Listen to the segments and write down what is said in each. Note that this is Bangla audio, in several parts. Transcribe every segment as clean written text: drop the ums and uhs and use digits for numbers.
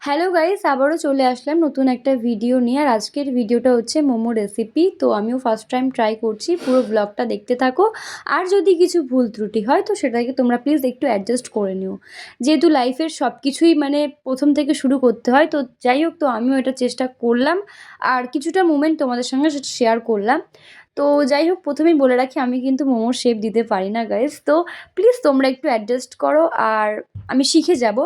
হ্যালো গাইস, আবারও চলে আসলাম নতুন একটা ভিডিও নিয়ে। আর আজকের ভিডিওটা হচ্ছে মোমো রেসিপি। তো আমিও ফার্স্ট টাইম ট্রাই করছি, পুরো ব্লগটা দেখতে থাকো। আর যদি কিছু ভুল ত্রুটি হয় তো সেটাকে তোমরা প্লিজ একটু অ্যাডজাস্ট করে নিও, যেহেতু লাইফের সব কিছুই মানে প্রথম থেকে শুরু করতে হয়। তো যাই হোক, তো আমিও এটা চেষ্টা করলাম আর কিছুটা মোমেন্ট তোমাদের সঙ্গে সেটা শেয়ার করলাম। তো যাই হোক, প্রথমেই বলে রাখি আমি কিন্তু মোমোর শেপ দিতে পারি না গাইস, তো প্লিজ তোমরা একটু অ্যাডজাস্ট করো। আর আমি শিখে যাব,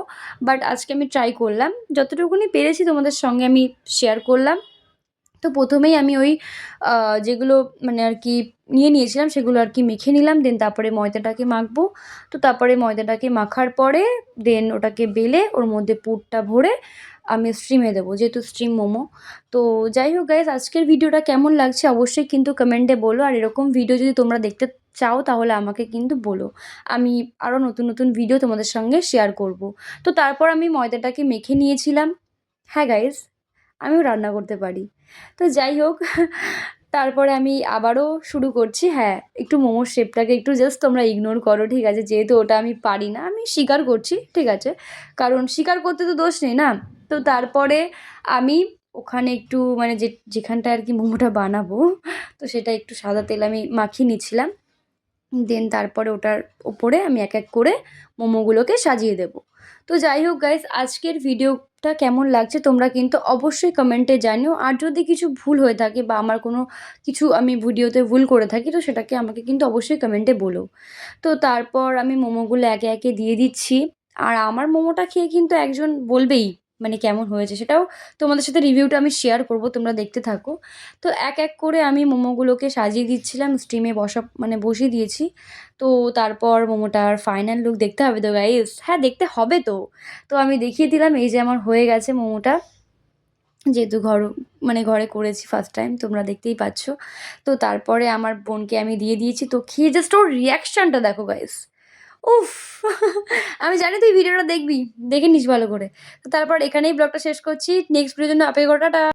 বাট আজকে আমি ট্রাই করলাম, যতটুকুনি পেরেছি তোমাদের সঙ্গে আমি শেয়ার করলাম। তো প্রথমেই আমি ওই যেগুলো মানে আর কি নিয়ে নিয়েছিলাম সেগুলো আর কি মেখে নিলাম, দেন তারপরে ময়দাটাকে মাখবো। তো তারপরে ময়দাটাকে মাখার পরে দেন ওটাকে বেলে ওর মধ্যে পুরটা ভরে আমি স্টিমে দেবো, যেহেতু স্টিম মোমো। তো যাই হোক গাইজ, আজকের ভিডিওটা কেমন লাগছে অবশ্যই কিন্তু কমেন্টে বলো। আর এরকম ভিডিও যদি তোমরা দেখতে চাও তাহলে আমাকে কিন্তু বলো, আমি আরও নতুন নতুন ভিডিও তোমাদের সঙ্গে শেয়ার করব। তো তারপর আমি ময়দাটাকে মেখে নিয়েছিলাম। হ্যাঁ গাইজ, আমিও রান্না করতে পারি। তো যাই হোক, তারপরে আমি আবারও শুরু করছি। হ্যাঁ, একটু মোমোর শেপটাকে একটু জাস্ট তোমরা ইগনোর করো, ঠিক আছে? যেহেতু ওটা আমি পারি না, আমি স্বীকার করছি, ঠিক আছে? কারণ স্বীকার করতে তো দোষ নেই না। তো তারপরে আমি ওখানে একটু মানে যেখানটায় আর কি মোমোটা বানাবো, তো সেটা একটু সাদা তেল আমি মাখিয়ে নিচ্ছিলাম। দেন তারপরে ওটার ওপরে আমি এক এক করে মোমোগুলোকে সাজিয়ে দেবো। তো যাই হোক গাইস, আজকের ভিডিওটা কেমন লাগছে তোমরা কিন্তু অবশ্যই কমেন্টে জানিও। আর যদি কিছু ভুল হয়ে থাকে বা আমার কোনো কিছু আমি ভিডিওতে ভুল করে থাকি তো সেটাকে আমাকে কিন্তু অবশ্যই কমেন্টে বলো। তো তারপর আমি মোমোগুলো একে একে দিয়ে দিচ্ছি। আর আমার মোমোটা খেয়ে কিন্তু একজন বলবেই মানে কেমন হয়েছে, সেটাও তোমাদের সাথে রিভিউটা আমি শেয়ার করব, তোমরা দেখতে থাকো। তো এক এক করে আমি মোমোগুলোকে সাজিয়ে দিচ্ছিলাম, স্টিমে মানে বসিয়ে দিয়েছি। তো তারপর মোমোটার ফাইনাল লুক দেখতে হবে তো গাইস, হ্যাঁ দেখতে হবে তো। তো আমি দেখিয়ে দিলাম, এই যে আমার হয়ে গেছে মোমোটা, যেহেতু মানে ঘরে করেছি ফার্স্ট টাইম, তোমরা দেখতেই পাচ্ছ। তো তারপরে আমার বোনকে আমি দিয়ে দিয়েছি, তো খেয়ে জাস্ট ওর রিয়াকশানটা দেখো গাইস, উফ! আমি জানি তুই ভিডিওটা দেখবি, দেখে নিস ভালো করে। তো তারপর এখানেই ব্লগটা শেষ করছি। নেক্সট ভিডিওর জন্য অপেক্ষা করো, টাটা।